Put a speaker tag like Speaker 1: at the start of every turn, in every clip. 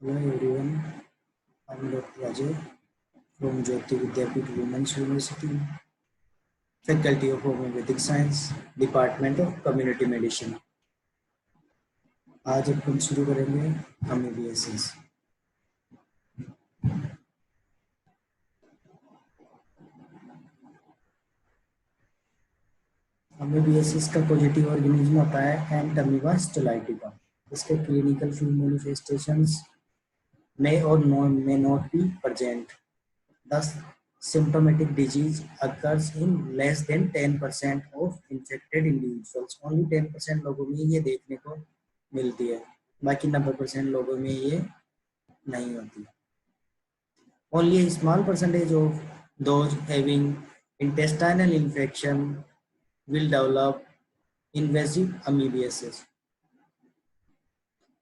Speaker 1: Hello everyone, I'm Dr. Ajay from Jyoti Vidyapeeth Women's University, Faculty of Homeopathic Science, Department of Community Medicine. आज अपन शुरू करेंगे amoebiasis. Amoebiasis का positive organism होता है Entamoeba स्टोलाइटिका। इसके clinical field manifestations may or may not be present. Thus, symptomatic disease occurs in less than 10% of infected individuals. Only 10% लोगों में ये देखने को मिलती है, बाकी 90% लोगों में ये नहीं होती। Only a small percentage of those having intestinal infection will develop invasive amoebiasis.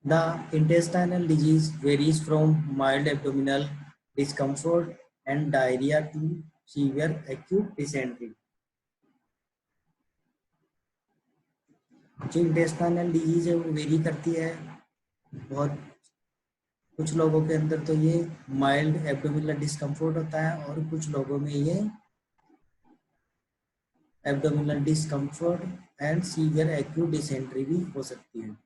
Speaker 1: The intestinal disease varies from mild abdominal discomfort and diarrhea to severe acute dysentery. जो इंटेस्टाइनल डिजीज है वो वेरी करती है बहुत। कुछ लोगों के अंदर तो ये माइल्ड एब्डोमिनल डिस्कम्फर्ट होता है और कुछ लोगों में ये abdominal discomfort and severe acute dysentery भी हो सकती है।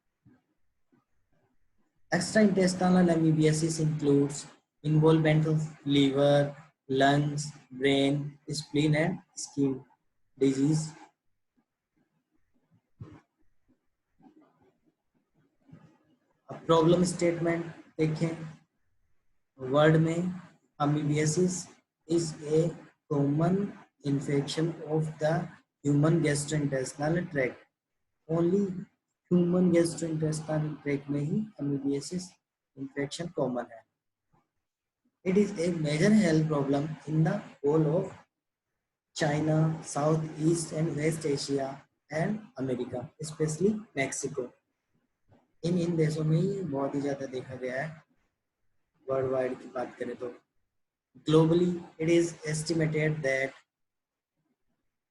Speaker 1: Extraintestinal amoebiasis includes involvement of liver, lungs, brain, spleen and skin disease. Problem statement देखें, वर्ड में amoebiasis is a common infection of the human gastrointestinal tract. Only human gastrointestinal tract में ही amoebiasis infection common है. It is a major health problem in the whole of China, Southeast and West Asia and America, especially Mexico. इन देशों में ही बहुत ही ज़्यादा देखा गया है। World wide की बात करें तो globally it is estimated that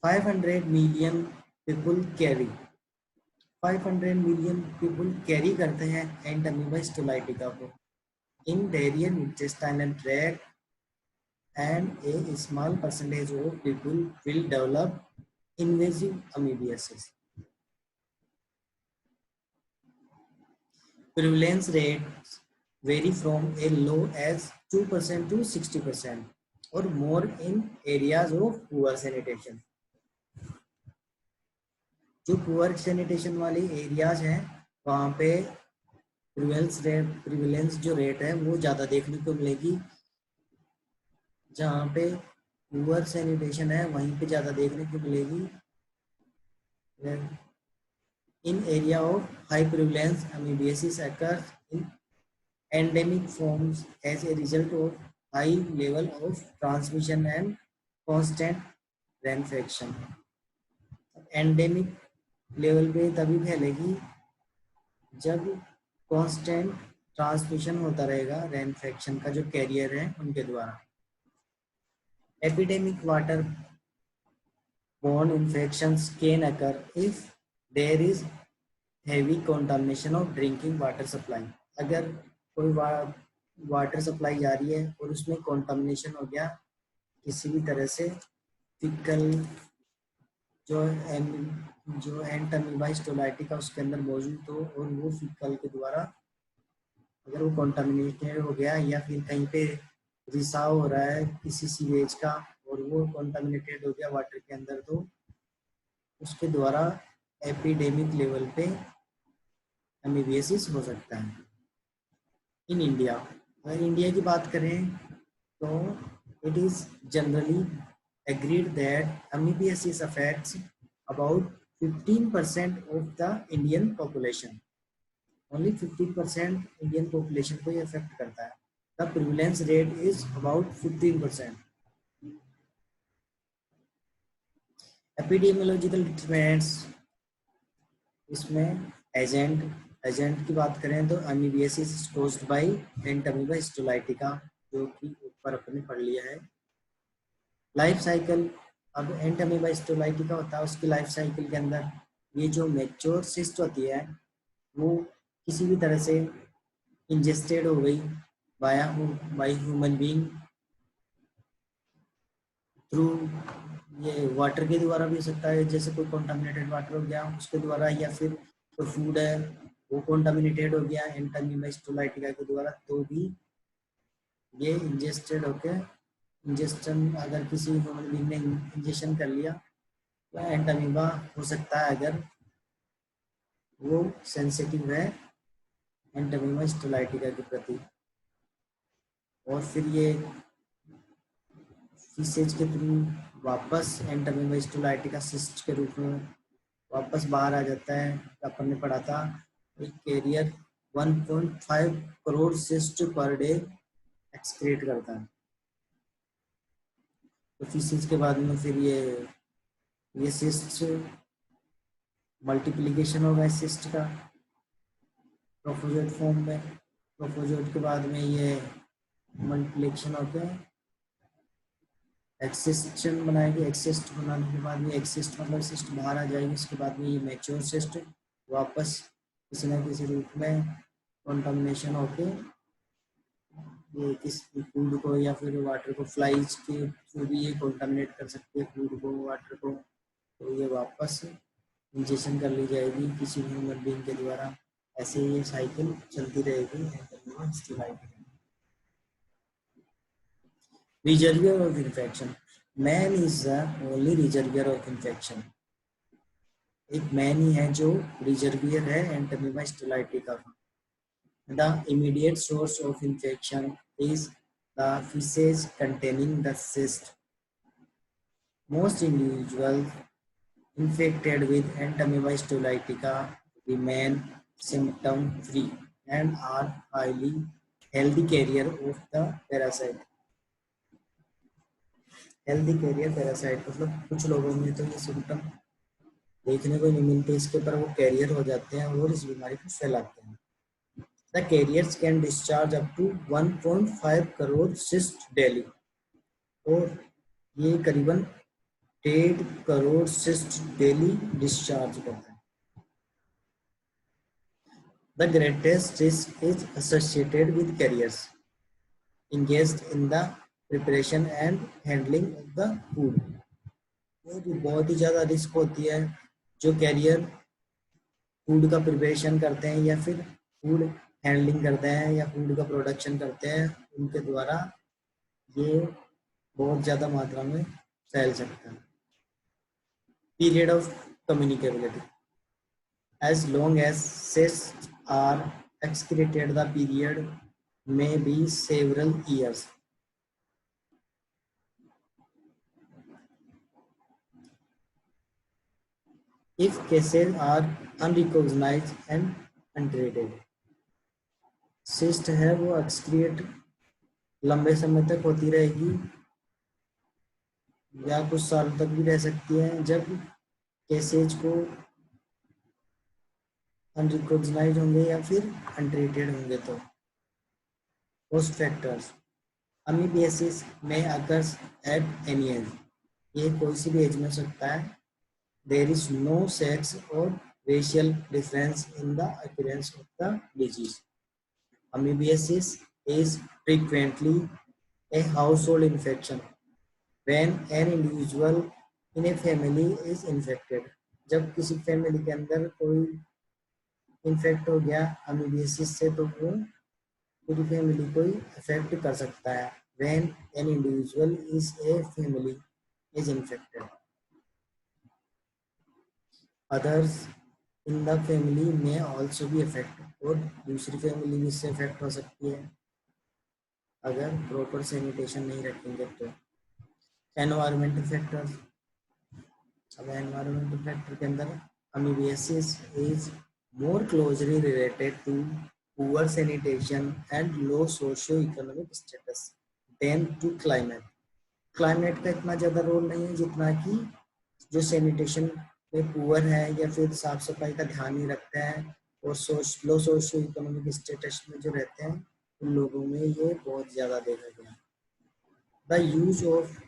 Speaker 1: 500 million people carry करते हैं एंटमीबा स्टोलाइटिका को in their intestinal tract, and a small percentage of people will develop invasive amoebiasis. Prevalence rates vary from a low as 2% to 60% or more in areas of poor sanitation. जो poor sanitation वाले areas हैं वहाँ पे prevalence जो rate है वो ज़्यादा देखने को मिलेगी। जहाँ पे पुअर सैनिटेशन है वहीं पे ज़्यादा देखने को मिलेगी। In area of high prevalence, amoebiasis occurs in endemic forms as a result of high level of transmission and constant reinfection. Endemic level पे तभी फैलेगी जब कांस्टेंट ट्रांसमिशन होता रहेगा रेइन्फेक्शन का जो कैरियर है उनके द्वारा। Epidemic water borne infections can occur if there is heavy contamination of drinking water supply. अगर कोई वाटर सप्लाई जा रही है और उसमें कंटामिनेशन हो गया किसी भी तरह से, फिकल जो एंटमीबा स्टोलाइटिका उसके अंदर मौजूद हो और वो फिकल के द्वारा अगर वो कंटामिनेटेड हो गया या फिर कहीं पे रिसाव हो रहा है किसी सीवेज का और वो कंटामिनेटेड हो गया वाटर के अंदर, तो उसके द्वारा एपिडेमिक लेवल पे अमीबियासिस हो सकता है। इन इंडिया, अगर इंडिया की बात करें तो it is generally agreed that amoebiasis affects about 15% of the Indian population. Only 15% Indian population को ये affect करता है। The prevalence rate is about 15%. Epidemiological determinants, इसमें एजेंट की बात करें तो amoebiasis is caused by Entamoeba histolytica, जो कि ऊपर अपने पढ़ लिया है। लाइफ साइकिल, अब एंटमीबा स्टोलाइटिका होता है उसकी लाइफ साइकिल के अंदर ये जो मैच्योर सिस्ट होती है वो किसी भी तरह से इंजेस्टेड हो गई बाय ह्यूमन बीइंग थ्रू, ये वाटर के द्वारा भी हो सकता है, जैसे कोई कॉन्टामिनेटेड वाटर हो गया उसके द्वारा, या फिर कोई फूड है वो कॉन्टामिनेटेड हो गया एंटामीबा स्टोलाइटिका के द्वारा, तो भी ये इंजेस्टेड होके, इंजेक्शन अगर किसी ह्यूमन बीइंग ने इंजेक्शन कर लिया तो एंटामीबा हो सकता है अगर वो सेंसिटिव है एंटामीबा स्टोलाइटिका के प्रति। और फिर ये फीसेज के थ्रू वापस एंटामीबा स्टोलाइटिका सिस्ट के रूप में वापस बाहर आ जाता है। अपन ने पढ़ा था एक carrier 1.5 crore cyst per day excrete करता है। तो फीसेज के बाद में फिर ये सिस्ट मल्टीप्लिकेशन होगा इस सिस्ट का प्रोफोजोट फॉर्म में। प्रोफोजोट के बाद में ये मल्टीप्लिकेशन होते हैं, एक्सिस्टन बनाएगी, एक्सिस्ट बनाने के बाद में एक्सिस्ट मतलब सिस्ट बाहर आ जाएगी। उसके बाद में ये मैच्योर सिस्ट वापस किसी न किसी रूप में कॉन्टामिनेशन होके ये किसी फूड को या फिर वाटर को, फ्लाइज के थ्रू भी ये कॉन्टामिनेट कर सकती है फूड को, वाटर को, तो ये वापस इंजेक्शन कर ली जाएगी किसी ह्यूमन बीइंग के द्वारा। ऐसे ही ये साइकिल चलती रहेगी। Reservoir of infection. Man is the only reservoir of infection. एक मैन ही है जो रिजर्वियर है एंटामीबा स्टोलाइटिका का। The immediate source of infection is the feces containing the cyst. Most individuals infected with Entamoeba stolaitica remain symptom-free and are highly healthy carrier of the parasite. Healthy carrier parasite मतलब कुछ लोगों में तो ये symptom देखने को नहीं मिलते, इसके पर वो कैरियर हो जाते हैं और इस बीमारी को फैलाते हैं। The carriers can discharge up to 1.5 crore cyst daily, और ये करीबन 1.5 करोड़ सिस्ट डेली डिस्चार्ज करता है। The greatest risk is associated with carriers engaged in the preparation and handling of the food। वो भी बहुत ही ज़्यादा रिस्क होती है जो कैरियर फूड का प्रिपरेशन करते हैं या फिर फूड हैंडलिंग करते हैं या फूड का प्रोडक्शन करते हैं, उनके द्वारा ये बहुत ज़्यादा मात्रा में फैल सकता है। Period of communicability, as long as cysts are excreted the period may be several years। if cases are unrecognized and untreated। Cyst है वो एक्सक्रिएट लंबे समय तक होती रहेगी या कुछ साल तक भी रह सकती है जब केसेज को अनरिकॉग्नाइज होंगे या फिर अनट्रीटेड होंगे। तो होस्ट फैक्टर्स, अमीबियासिस में अकर्स एट एनी एज, ये कोई सी भी एज में सकता है। There is no sex or racial difference in the appearance of the disease। Amoebiasis is frequently a household infection when an individual in a family is infected। जब किसी family के अंदर कोई इन्फेक्ट हो गया अमीबियासिस से तो वो पूरी फैमिली को अफेक्ट कर सकता है। When an individual is a family is infected, others in the family may also be affected, और दूसरी फैमिली भी इससे अफेक्ट हो सकती है अगर प्रॉपर सैनिटेशन नहीं रखेंगे तो। एनवायरमेंटल फैक्टर्स, अब एनवायरमेंटल फैक्टर के अंदर amoebiasis is more closely related to poor sanitation and low socio economic status than to climate. Climate का इतना ज़्यादा रोल नहीं है जितना कि जो सैनिटेशन में पुअर है या फिर साफ सफाई का ध्यान नहीं रखते हैं और लो सोशियो इकोनॉमिक स्टेटस में जो रहते हैं उन लोगों में ये बहुत ज़्यादा देखा गया। The use of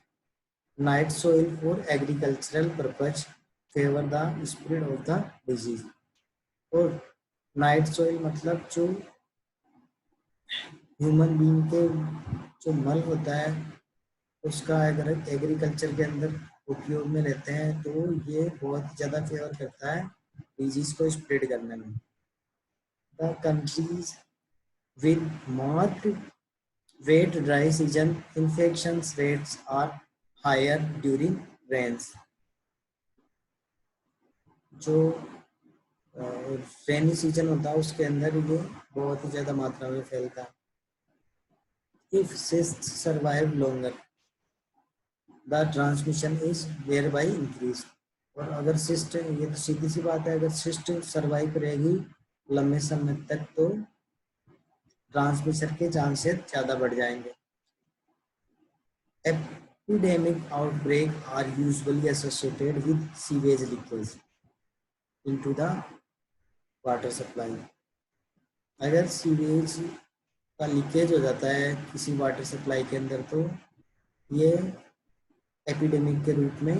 Speaker 1: night soil for agricultural purpose favour the spread of the disease. और नाइट सोइल मतलब जो ह्यूमन बीइंग के जो मल होता है उसका अगर एग्रीकल्चर के अंदर उपयोग में लेते हैं तो ये बहुत ज़्यादा फेवर करता है डिजीज को स्प्रेड करने में। The countries with marked wet dry season infection rates are higher during rains. जो रेनी सीजन होता है उसके अंदर ये बहुत ही ज़्यादा मात्रा में फैलता है। If cysts survive longer the transmission is thereby increase. और अगर सिस्ट, ये तो सीधी सी बात है, अगर सिस्ट सर्वाइव करेगी लंबे समय तक तो ट्रांसमिशन के चांसेस ज़्यादा बढ़ जाएंगे। Epidemic outbreak are usually associated with sewage leakage into the water supply. अगर सीवेज का लीकेज हो जाता है किसी वाटर सप्लाई के अंदर तो ये एपिडेमिक के रूप में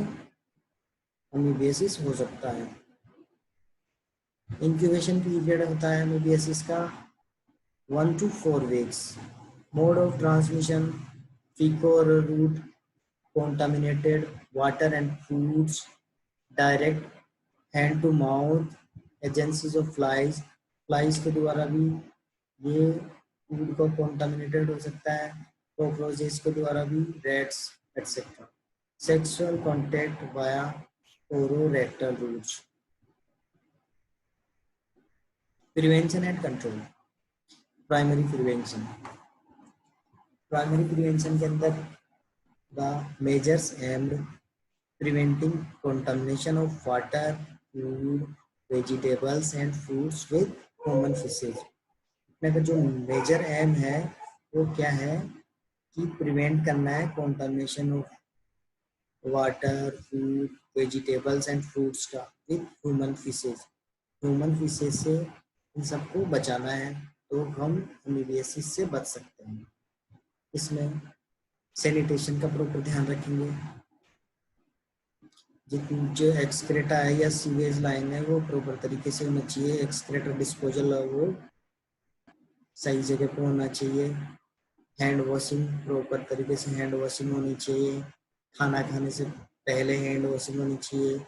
Speaker 1: अमीबियासिस हो सकता है। इंक्यूबेशन पीरियड होता है अमीबियासिस का 1 to 4 weeks। Mode of transmission faecal route contaminated water and foods, direct hand to mouth agencies of flies. Flies के द्वारा भी ये फूड को कॉन्टामिनेटेड हो सकता है, कॉकरोचेस के द्वारा भी, rats etcetera. Sexual contact via ororectal routes. Prevention and control. Primary prevention. Primary prevention के अंदर the measures aimed preventing contamination of water, food, vegetables and fruits with common fishes। इसमें जो मेजर एम है वो क्या है कि प्रिवेंट करना है contamination of water, food, vegetables and fruits का with human faeces. Human faeces से इन सबको बचाना है तो हम अमीबियासिस से बच सकते हैं। इसमें सैनिटेशन का प्रॉपर ध्यान रखेंगे। जो एक्सक्रेटा है या सीवेज लाइन है वो प्रॉपर तरीके से होना चाहिए। एक्सक्रेटर डिस्पोजल है वो सही जगह पे होना चाहिए। हैंड वॉशिंग प्रॉपर तरीके से हैंड वॉशिंग होनी चाहिए। खाना खाने से पहले हैंड वॉशिंग होनी चाहिए।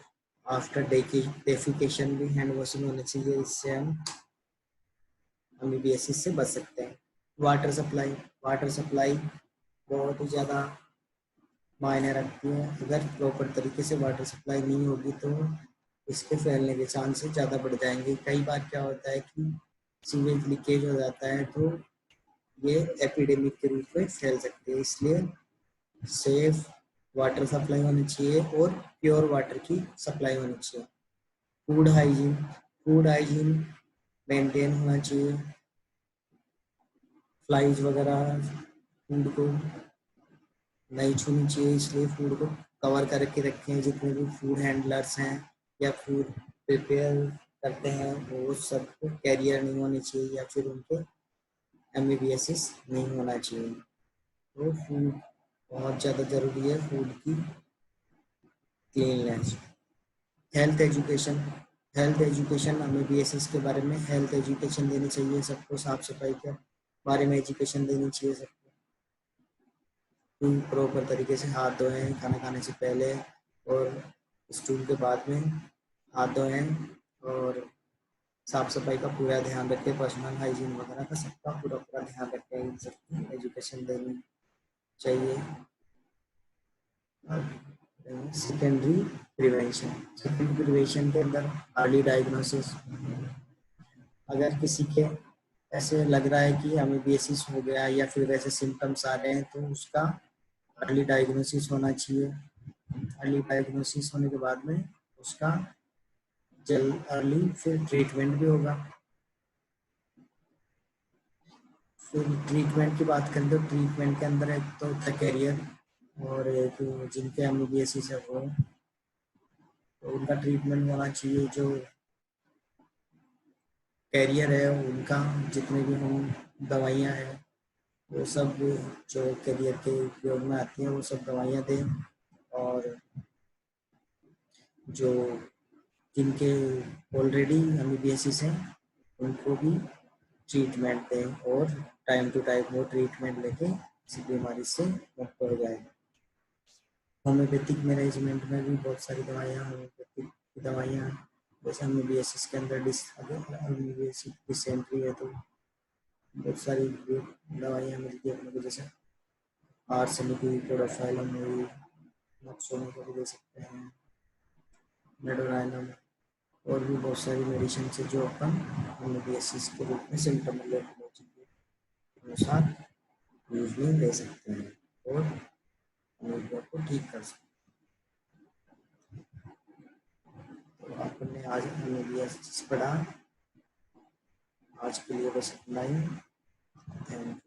Speaker 1: आफ्टर डेफिकेशन भी हैंड वॉशिंग होनी चाहिए। इससे हम अमीबियासिस से बच सकते हैं। Water supply. वाटर सप्लाई बहुत ही ज़्यादा मायने रखती है। अगर प्रॉपर तरीके से वाटर सप्लाई नहीं होगी तो इसके फैलने के चांसेस ज़्यादा बढ़ जाएंगे। कई बार क्या होता है कि सीवेज लीकेज हो जाता है तो ये एपिडेमिक के रूप में फैल सकते हैं। इसलिए सेफ वाटर सप्लाई होनी चाहिए और प्योर वाटर की सप्लाई होनी चाहिए। Food hygiene. Food hygiene maintain होना चाहिए। फ्लाइज वगैरह फूड को नहीं छूनी चाहिए, इसलिए फूड को कवर करके रखें। जितने भी फूड हैंडलर्स हैं या फूड प्रिपेयर करते हैं वो सबको कैरियर नहीं होनी चाहिए या फिर उनके एमीबियासिस नहीं होना चाहिए। तो फूड बहुत ज़्यादा ज़रूरी है, फूड की cleanness. Health education. Health education amoebiasis के बारे में हेल्थ एजुकेशन देनी चाहिए सबको। साफ सफाई के बारे में एजुकेशन देनी चाहिए सबको। प्रॉपर तरीके से हाथ धोएं खाना खाने से पहले और स्टूल के बाद में हाथ धोएं और साफ सफाई का पूरा ध्यान रखें। पर्सनल हाइजीन वगैरह का सबका पूरा पूरा ध्यान रखें। इन सबकी एजुकेशन देनी चाहिए। Secondary prevention. सेकेंडरी प्रिवेंशन के अंदर अर्ली डायग्नोसिस। अगर किसी के ऐसे लग रहा है कि अमीबियासिस हो गया या फिर वैसे सिम्टम्स आ रहे हैं तो उसका अर्ली डायग्नोसिस होना चाहिए। अर्ली डायग्नोसिस होने के बाद में उसका अर्ली फिर ट्रीटमेंट भी होगा। फिर ट्रीटमेंट की बात करें तो ट्रीटमेंट के अंदर एक तो होता है कैरियर और एक जिनके एमीबियासिस है वो, तो उनका ट्रीटमेंट होना चाहिए। जो कैरियर है उनका जितने भी हम दवाइयाँ हैं वो सब जो कैरियर के उपयोग में आती हैं वो सब दवाइयाँ दें। और जो जिनके ऑलरेडी एमीबियासिस हैं उनको भी ट्रीटमेंट दें और टाइम टू टाइम वो ट्रीटमेंट लेके किसी बीमारी से मुक्त हो जाए। होम्योपैथिक मैनेजमेंट में भी बहुत सारी दवाइयाँ, होम्योपैथिक की दवाइयाँ, जैसे होम्योपैथिस के अंदर होम्योपैथिक डिसेंट्री है तो बहुत सारी दवाइयाँ मिलती है अपने को, जैसे आर्सेनिक हुई, क्लोरोफाइलम हुई, नक्सोनी को भी दे सकते हैं, मेडोराइनम, और भी बहुत सारी मेडिसिन है जो अपन होम्योपैथिस के रूप में सिम्टम के अनुसार यूज में ले सकते हैं और अनुभव को ठीक कर सकते हैं। तो आपने आज होम्योपैथिस पढ़ा, आज के लिए बस इतना ही। Thank you.